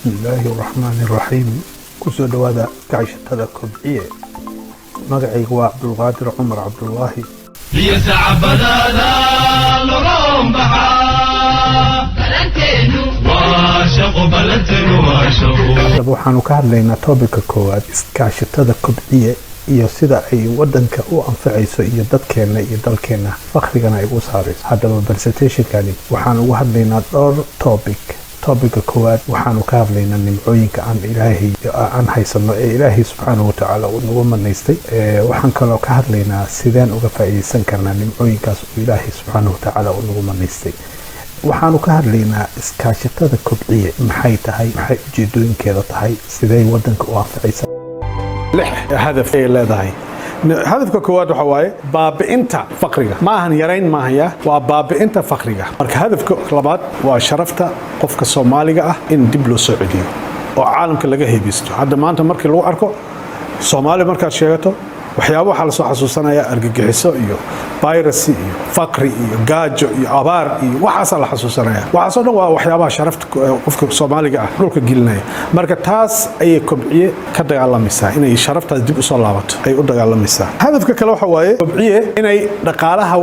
بسم الله الرحمن الرحيم كسو دوادا كعشتها كبعية مقعي هو عبد القادر عمر عبد الله ليسع بدانا لرام بحا بلنتينو واشقو waxaanu ka hadlaynaa topica koowaad iskaashatada kobciye iyo sida ay wadanka u anfacayso iyo dadkeena iyo dalkeena faqrigana ay u saarayso hadaba presentationkani waxaan ugu hadlaynaa dhowr topica koowaad waxaanu ka hadlaynaa nimcooyinka aan haysano ee Ilaahay subhanahu wa ta'ala uu nagu manaystay waxaan kaloo ka hadlaynaa sideen uga faa'iideysan karnaa nimcooyinkaas uu Ilaahay subhanahu wa ta'ala uu nagu manaystay waxaanu ka hadlaynaa iskaashatada kobciye maxay tahay maxay ujeedooyinkeeda tahay sidee wadanka u anfacaysa هدف leedahay hadafka koowaad waxa waaye baabi'inta faqriga ma ahan yareyn maahaya waa baabi'inta faqriga marka hadafka labaad waa sharafta qofka Soomaaliga ah in dib loo soo celiyo oo caalamka laga heebisto hadda maanta markii lagu arko Soomaali marka sheegato waxyaabo waxa la soo xasuusanaya argagixiso iyo virus iyo faqri iyo gaajo iyo abaar iyo waxaas la xasuusanaya waxaas oo dhan waa waxyaabaha sharafta qofka Soomaaliga ah dhulka gelinaya marka taas ay kobciye ka dagaalamaysaa inay sharafta dib u soo laabato ay u dagaalamaysaa hadafka kale waxa waaye kobciye inay dhaqaalaha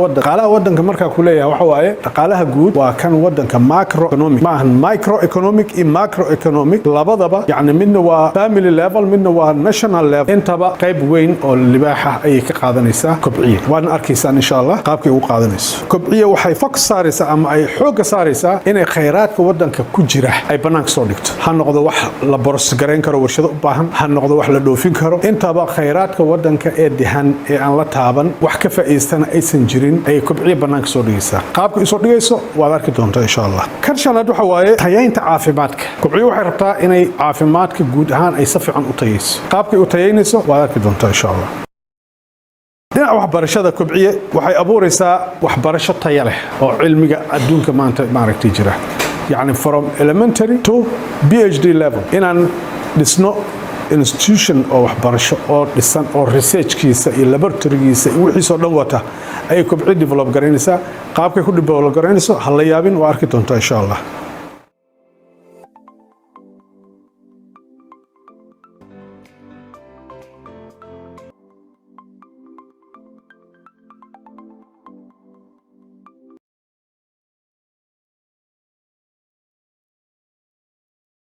wadanka marka ku leeyahay waxa waaye dhaqaalaha guud waa kan wadanka macroeconomic ma ahan microeconomic iyo macroeconomic labadaba yani midna waa family level midna waa national level intaba qayb weyn oo ay ka qaadanaysaa kobciye waan arkaysaan insha Allah qaabkay u qaadanayso kobciye waxay focus saaraysaa ama ay xoog saaraysaa inay kheyraadka wadanka ku jira ay banaanka soo dhigto ha noqdo wax la boros gareyn karo warshado u baahan ha noqdo wax la dhoofin karo intaba kheyraadka wadanka ee dihan ee aan la taaban wax ka faa'iideystana aysan jirin ay kobciye banaanka soo dhigaysaa qaabka ay soo dhigayso waad arki doontaa insha Allah kan shanaad waxa waaye tayaynta caafimaadka kobciye waxay rabtaa inay caafimaadka guud ahaan ay si fiican u tayayso qaabka ay u tayaynayso waad arki doontaa insha Allah dhinaca waxbarashada kobciye waxay abuuraysaa waxbarasho tayo leh oo cilmiga adduunka maanta maaragtay jira yani from elementary to PhD level inaan dhisno institution oo waxbarasho oo dhisan oo researchkiisa iyo laboratorygiisa iyo wixii soo dhan wata ay kobciye develop garanaysaa qaabkay ku develop garanayso hal la yaabin waa arki doontaa insha Allah